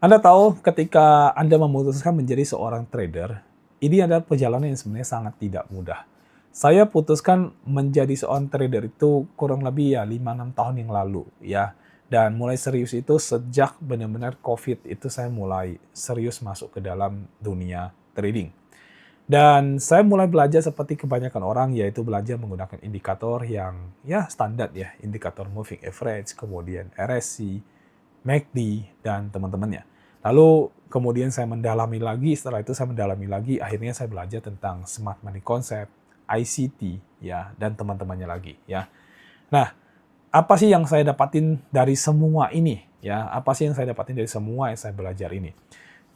Anda tahu ketika Anda memutuskan menjadi seorang trader, ini adalah perjalanan yang sebenarnya sangat tidak mudah. Saya putuskan menjadi seorang trader itu kurang lebih ya 5-6 tahun yang lalu ya. Dan mulai serius itu sejak benar-benar COVID itu saya mulai serius masuk ke dalam dunia trading. Dan saya mulai belajar seperti kebanyakan orang, yaitu belajar menggunakan indikator yang ya standar ya, indikator moving average, kemudian RSI, MACD, dan teman-temannya. Lalu kemudian saya mendalami lagi, setelah itu saya mendalami lagi, akhirnya saya belajar tentang smart money concept, ICT, ya, dan teman-temannya lagi, ya. Nah, apa sih yang saya dapatin dari semua ini? Ya, apa sih yang saya dapatin dari semua yang saya belajar ini?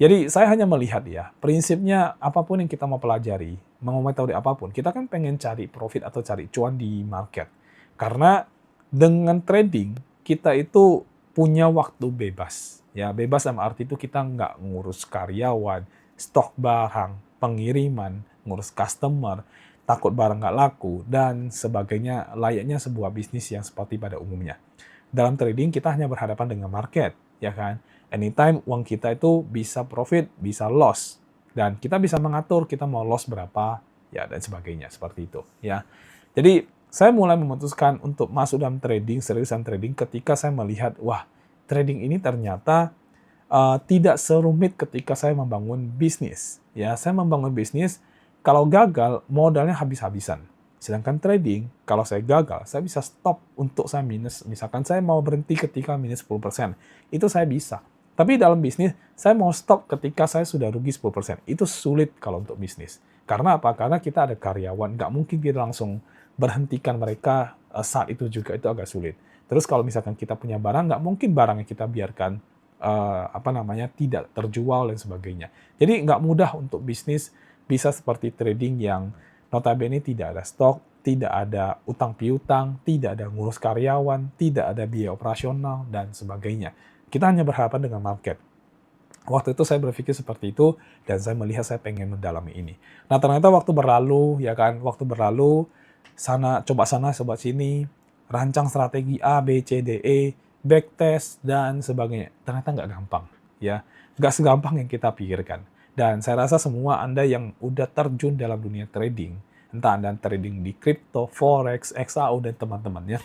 Jadi saya hanya melihat ya, prinsipnya apapun yang kita mau pelajari, mau metode apapun, kita kan pengen cari profit atau cari cuan di market. Karena dengan trading, kita itu punya waktu bebas. Ya, bebas sama arti itu kita nggak ngurus karyawan, stok barang, pengiriman, ngurus customer, takut barang nggak laku, dan sebagainya layaknya sebuah bisnis yang seperti pada umumnya. Dalam trading kita hanya berhadapan dengan market, ya kan? Anytime uang kita itu bisa profit, bisa loss. Dan kita bisa mengatur kita mau loss berapa, ya dan sebagainya, seperti itu. Ya. Jadi, saya mulai memutuskan untuk masuk dalam trading, seriusan trading ketika saya melihat, wah, trading ini ternyata tidak serumit ketika saya membangun bisnis. Ya, saya membangun bisnis, kalau gagal, modalnya habis-habisan. Sedangkan trading, kalau saya gagal, saya bisa stop untuk saya minus. Misalkan saya mau berhenti ketika minus 10%, itu saya bisa. Tapi dalam bisnis, saya mau stop ketika saya sudah rugi 10%. Itu sulit kalau untuk bisnis. Karena apa? Karena kita ada karyawan, nggak mungkin kita langsung berhentikan mereka saat itu juga, itu agak sulit. Terus kalau misalkan kita punya barang, nggak mungkin barangnya kita biarkan tidak terjual dan sebagainya. Jadi nggak mudah untuk bisnis bisa seperti trading yang notabene tidak ada stok, tidak ada utang piutang, tidak ada ngurus karyawan, tidak ada biaya operasional, dan sebagainya. Kita hanya berhadapan dengan market. Waktu itu saya berpikir seperti itu, dan saya melihat saya pengen mendalami ini. Nah, ternyata waktu berlalu, ya kan, waktu berlalu, sana, coba sini, rancang strategi A, B, C, D, E, backtest, dan sebagainya. Ternyata nggak gampang, ya. Nggak segampang yang kita pikirkan. Dan saya rasa semua Anda yang udah terjun dalam dunia trading, entah Anda trading di crypto, forex, XAU, dan teman-temannya,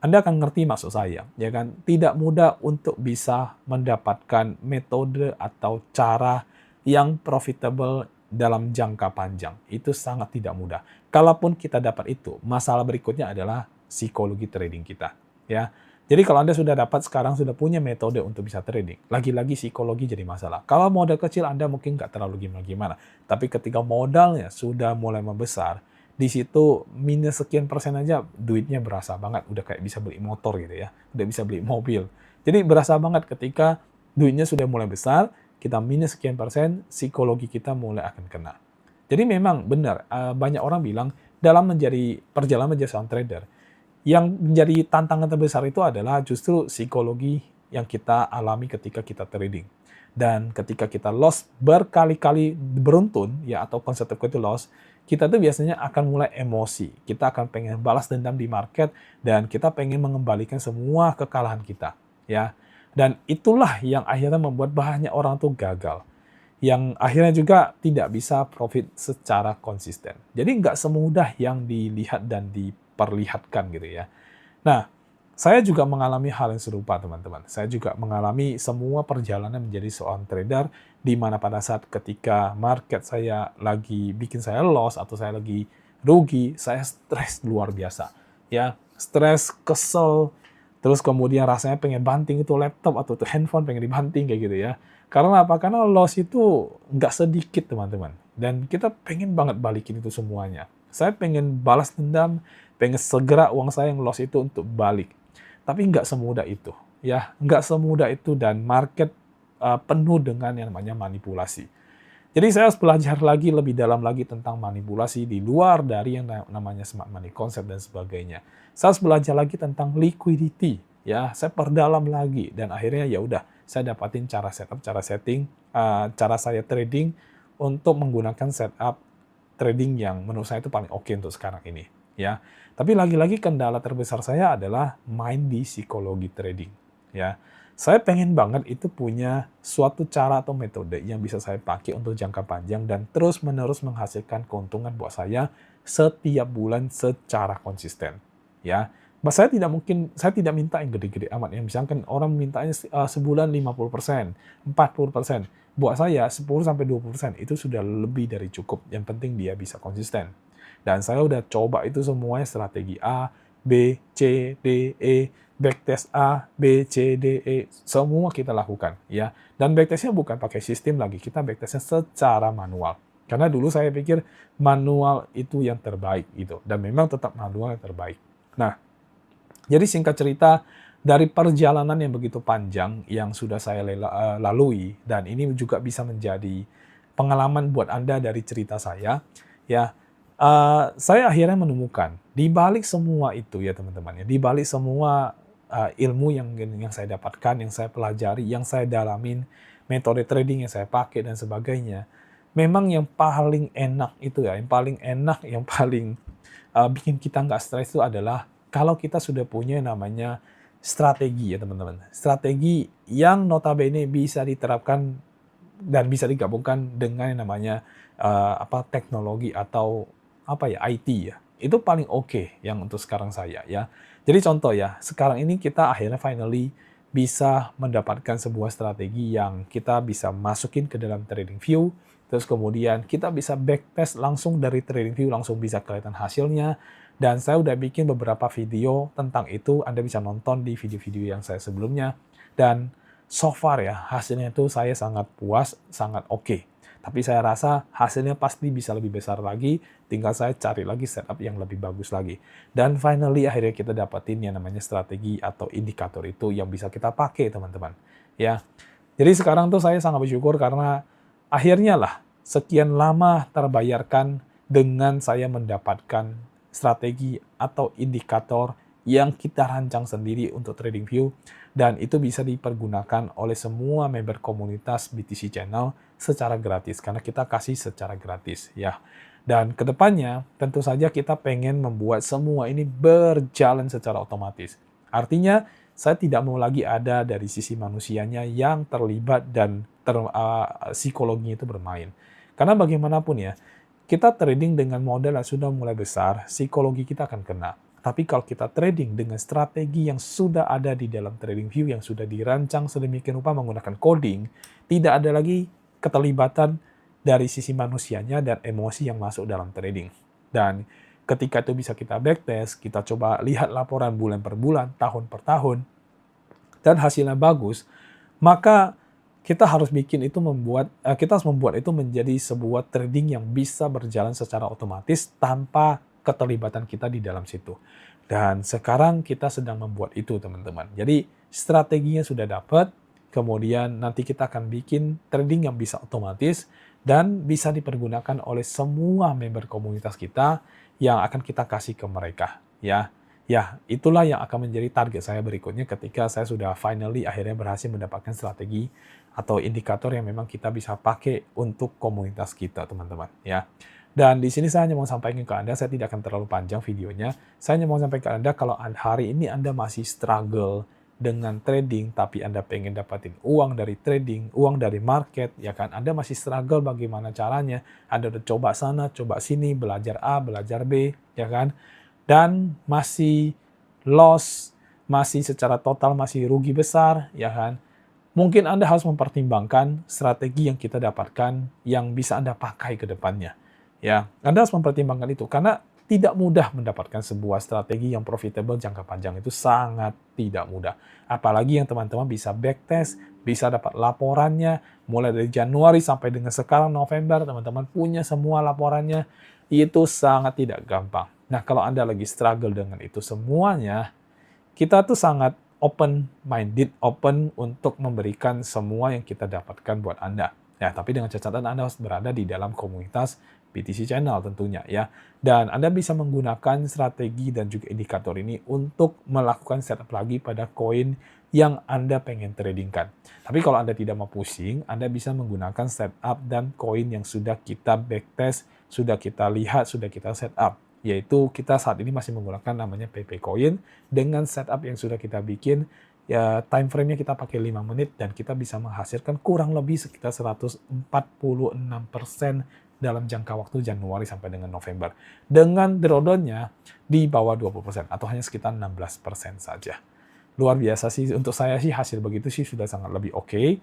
Anda akan ngerti maksud saya, ya kan? Tidak mudah untuk bisa mendapatkan metode atau cara yang profitable dalam jangka panjang. Itu sangat tidak mudah. Kalaupun kita dapat itu, masalah berikutnya adalah psikologi trading kita, ya. Jadi kalau Anda sudah dapat sekarang sudah punya metode untuk bisa trading, lagi-lagi psikologi jadi masalah. Kalau modal kecil Anda mungkin nggak terlalu gimana-gimana, tapi ketika modalnya sudah mulai membesar, di situ minus sekian persen aja duitnya berasa banget, udah kayak bisa beli motor gitu ya, udah bisa beli mobil. Jadi berasa banget ketika duitnya sudah mulai besar, kita minus sekian persen, psikologi kita mulai akan kena. Jadi memang benar, banyak orang bilang dalam menjadi perjalanan menjadi seorang trader, yang menjadi tantangan terbesar itu adalah justru psikologi yang kita alami ketika kita trading. Dan ketika kita loss berkali-kali beruntun, ya atau konsepnya itu loss, kita tuh biasanya akan mulai emosi. Kita akan pengen balas dendam di market, dan kita pengen mengembalikan semua kekalahan kita. Ya. Dan itulah yang akhirnya membuat banyak orang tuh gagal. Yang akhirnya juga tidak bisa profit secara konsisten. Jadi nggak semudah yang dilihat dan diperlihatkan gitu ya. Nah, saya juga mengalami hal yang serupa, teman-teman. Saya juga mengalami semua perjalanan menjadi seorang trader, di mana pada saat ketika market saya lagi bikin saya loss atau saya lagi rugi, saya stres luar biasa. Ya, stres, kesel, terus kemudian rasanya pengen banting itu laptop atau itu handphone, pengen dibanting kayak gitu ya. Karena apa? Karena loss itu nggak sedikit, teman-teman. Dan kita pengen banget balikin itu semuanya. Saya pengen balas dendam, pengen segera uang saya yang loss itu untuk balik. Tapi nggak semudah itu. Ya, nggak semudah itu, dan market penuh dengan yang namanya manipulasi. Jadi saya harus belajar lagi lebih dalam lagi tentang manipulasi di luar dari yang namanya smart money concept dan sebagainya. Saya harus belajar lagi tentang liquidity, ya. Saya perdalam lagi, dan akhirnya ya udah saya dapatin cara setup, cara setting, cara saya trading untuk menggunakan setup trading yang menurut saya itu paling oke untuk sekarang ini, ya. Tapi lagi-lagi kendala terbesar saya adalah main di psikologi trading, ya. Saya pengen banget itu punya suatu cara atau metode yang bisa saya pakai untuk jangka panjang dan terus-menerus menghasilkan keuntungan buat saya setiap bulan secara konsisten. Ya, saya tidak mungkin, saya tidak minta yang gede-gede amat. Yang misalkan orang mintanya sebulan 50%, 40%. Buat saya 10-20% itu sudah lebih dari cukup. Yang penting dia bisa konsisten. Dan saya udah coba itu semuanya strategi A, B, C, D, E, backtest A, B, C, D, E, semua kita lakukan ya. Dan backtestnya bukan pakai sistem lagi, kita backtestnya secara manual. Karena dulu saya pikir manual itu yang terbaik gitu, dan memang tetap manual yang terbaik. Nah, jadi singkat cerita, dari perjalanan yang begitu panjang yang sudah saya lalui, dan ini juga bisa menjadi pengalaman buat Anda dari cerita saya, ya, saya akhirnya menemukan di balik semua itu ya teman-teman, ya, di balik semua ilmu yang saya dapatkan, yang saya pelajari, yang saya dalamin, metode trading yang saya pakai dan sebagainya, memang yang paling enak itu ya, yang paling enak, yang paling bikin kita nggak stres itu adalah kalau kita sudah punya yang namanya strategi ya teman-teman. Strategi yang notabene bisa diterapkan dan bisa digabungkan dengan yang namanya teknologi atau IT ya. Itu paling oke yang untuk sekarang saya ya. Jadi contoh ya, sekarang ini kita akhirnya finally bisa mendapatkan sebuah strategi yang kita bisa masukin ke dalam TradingView, terus kemudian kita bisa backtest langsung dari TradingView, langsung bisa kelihatan hasilnya. Dan saya udah bikin beberapa video tentang itu, Anda bisa nonton di video-video yang saya sebelumnya. Dan so far ya, hasilnya itu saya sangat puas, sangat oke. Tapi saya rasa hasilnya pasti bisa lebih besar lagi, tinggal saya cari lagi setup yang lebih bagus lagi. Dan finally akhirnya kita dapetin yang namanya strategi atau indikator itu yang bisa kita pakai teman-teman. Ya, jadi sekarang tuh saya sangat bersyukur karena akhirnya lah sekian lama terbayarkan dengan saya mendapatkan strategi atau indikator yang kita rancang sendiri untuk TradingView, dan itu bisa dipergunakan oleh semua member komunitas BTC Channel secara gratis, karena kita kasih secara gratis ya. Dan kedepannya tentu saja kita pengen membuat semua ini berjalan secara otomatis. Artinya saya tidak mau lagi ada dari sisi manusianya yang terlibat dan psikologinya itu bermain. Karena bagaimanapun ya, kita trading dengan modal yang sudah mulai besar, psikologi kita akan kena. Tapi kalau kita trading dengan strategi yang sudah ada di dalam TradingView, yang sudah dirancang sedemikian rupa menggunakan coding, tidak ada lagi keterlibatan dari sisi manusianya dan emosi yang masuk dalam trading. Dan ketika itu bisa kita backtest, kita coba lihat laporan bulan per bulan, tahun per tahun, dan hasilnya bagus, maka kita harus kita harus membuat itu menjadi sebuah trading yang bisa berjalan secara otomatis tanpa keterlibatan kita di dalam situ. Dan sekarang kita sedang membuat itu, teman-teman. Jadi strateginya sudah dapat, kemudian nanti kita akan bikin trading yang bisa otomatis dan bisa dipergunakan oleh semua member komunitas kita yang akan kita kasih ke mereka, ya. Ya, itulah yang akan menjadi target saya berikutnya ketika saya sudah finally akhirnya berhasil mendapatkan strategi atau indikator yang memang kita bisa pakai untuk komunitas kita, teman-teman, ya. Dan di sini saya hanya mau sampaikan ke Anda, saya tidak akan terlalu panjang videonya. Saya hanya mau sampaikan ke Anda kalau hari ini Anda masih struggle dengan trading, tapi Anda pengen dapatin uang dari trading, uang dari market, ya kan? Anda masih struggle bagaimana caranya. Anda udah coba sana, coba sini, belajar A, belajar B, ya kan? Dan masih loss, masih secara total masih rugi besar, ya kan? Mungkin Anda harus mempertimbangkan strategi yang kita dapatkan yang bisa Anda pakai ke depannya. Ya, Anda harus mempertimbangkan itu karena tidak mudah mendapatkan sebuah strategi yang profitable jangka panjang, itu sangat tidak mudah. Apalagi yang teman-teman bisa backtest, bisa dapat laporannya mulai dari Januari sampai dengan sekarang November, teman-teman punya semua laporannya, itu sangat tidak gampang. Nah, kalau Anda lagi struggle dengan itu semuanya, kita tuh sangat open-minded, open untuk memberikan semua yang kita dapatkan buat Anda. Ya, tapi dengan catatan Anda harus berada di dalam komunitas BTC Channel tentunya ya. Dan Anda bisa menggunakan strategi dan juga indikator ini untuk melakukan setup lagi pada koin yang Anda pengen tradingkan. Tapi kalau Anda tidak mau pusing, Anda bisa menggunakan setup dan koin yang sudah kita backtest, sudah kita lihat, sudah kita setup. Yaitu kita saat ini masih menggunakan namanya PP Coin dengan setup yang sudah kita bikin ya time frame-nya kita pakai 5 menit dan kita bisa menghasilkan kurang lebih sekitar 146% dalam jangka waktu Januari sampai dengan November. Dengan drawdown-nya di bawah 20% atau hanya sekitar 16% saja. Luar biasa sih, untuk saya sih hasil begitu sih sudah sangat lebih oke.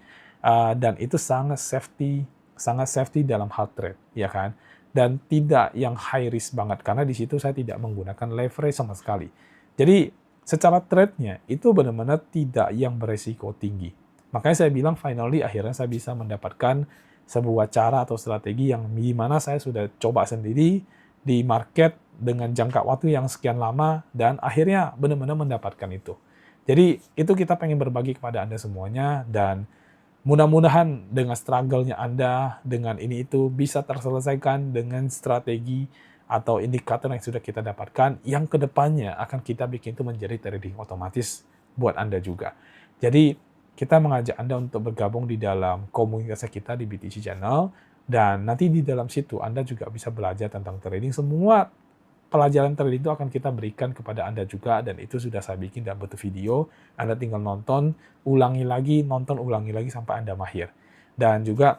Dan itu sangat safety dalam hard trade, ya kan? Dan tidak yang high risk banget, karena di situ saya tidak menggunakan leverage sama sekali. Jadi secara trade-nya itu benar-benar tidak yang beresiko tinggi. Makanya saya bilang finally akhirnya saya bisa mendapatkan sebuah cara atau strategi yang di mana saya sudah coba sendiri di market dengan jangka waktu yang sekian lama dan akhirnya benar-benar mendapatkan itu. Jadi itu kita pengen berbagi kepada Anda semuanya dan mudah-mudahan dengan struggle-nya Anda dengan ini itu bisa terselesaikan dengan strategi atau indikator yang sudah kita dapatkan yang kedepannya akan kita bikin itu menjadi trading otomatis buat Anda juga. Jadi kita mengajak Anda untuk bergabung di dalam komunitas kita di BTC Channel dan nanti di dalam situ Anda juga bisa belajar tentang trading. Semua pelajaran trading itu akan kita berikan kepada Anda juga dan itu sudah saya bikin dalam bentuk video. Anda tinggal nonton, ulangi lagi sampai Anda mahir. Dan juga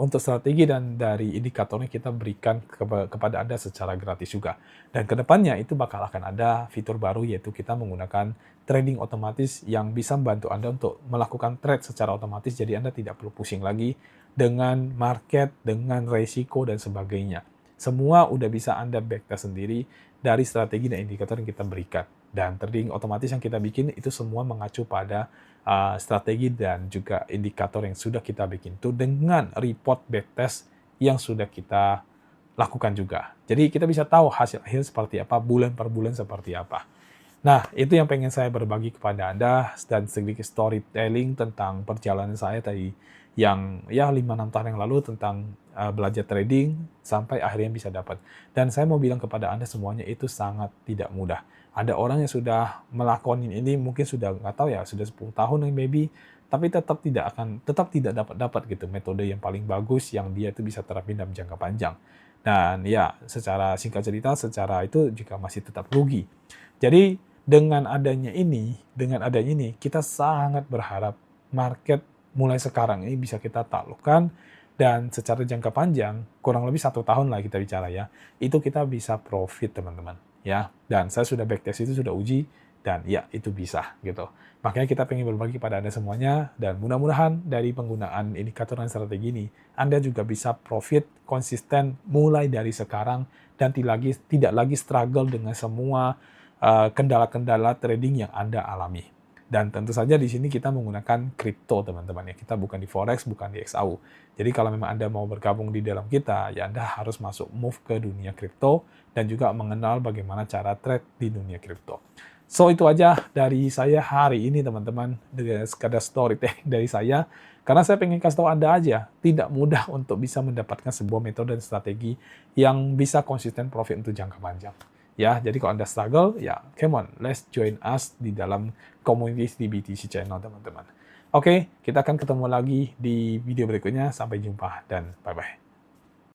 untuk strategi dan dari indikatornya kita berikan kepada Anda secara gratis juga. Dan kedepannya itu bakal akan ada fitur baru yaitu kita menggunakan trading otomatis yang bisa membantu Anda untuk melakukan trade secara otomatis. Jadi Anda tidak perlu pusing lagi dengan market, dengan resiko dan sebagainya. Semua udah bisa Anda backtest sendiri dari strategi dan indikator yang kita berikan. Dan trading otomatis yang kita bikin itu semua mengacu pada strategi dan juga indikator yang sudah kita bikin itu dengan report backtest yang sudah kita lakukan juga. Jadi kita bisa tahu hasil akhir seperti apa, bulan per bulan seperti apa. Nah, itu yang pengen saya berbagi kepada Anda dan sedikit storytelling tentang perjalanan saya tadi yang ya 5-6 tahun yang lalu tentang belajar trading sampai akhirnya bisa dapat. Dan saya mau bilang kepada Anda semuanya itu sangat tidak mudah. Ada orang yang sudah melakukan ini mungkin sudah nggak tahu ya, sudah 10 tahun maybe, tapi tetap tidak dapat gitu metode yang paling bagus yang dia itu bisa terapin dalam jangka panjang. Dan ya, secara singkat cerita, secara itu juga masih tetap rugi. Jadi dengan adanya ini, kita sangat berharap market mulai sekarang ini bisa kita taklukkan dan secara jangka panjang, kurang lebih 1 tahun lah kita bicara ya, itu kita bisa profit teman-teman ya. Dan saya sudah backtest itu sudah uji dan ya itu bisa gitu. Makanya kita pengen berbagi pada Anda semuanya dan mudah-mudahan dari penggunaan indikator dan strategi ini Anda juga bisa profit konsisten mulai dari sekarang dan tidak lagi struggle dengan semua kendala-kendala trading yang Anda alami. Dan tentu saja di sini kita menggunakan kripto, teman-teman ya. Kita bukan di forex, bukan di XAU. Jadi kalau memang Anda mau bergabung di dalam kita, ya Anda harus move ke dunia kripto dan juga mengenal bagaimana cara trade di dunia kripto. So itu aja dari saya hari ini teman-teman, dengan sekadar storytelling dari saya. Karena saya pengen kasih tahu Anda aja, tidak mudah untuk bisa mendapatkan sebuah metode dan strategi yang bisa konsisten profit untuk jangka panjang. Ya, jadi kalau Anda struggle, ya come on, let's join us di dalam komunitas di BTC Channel, teman-teman. Oke, kita akan ketemu lagi di video berikutnya. Sampai jumpa dan bye-bye.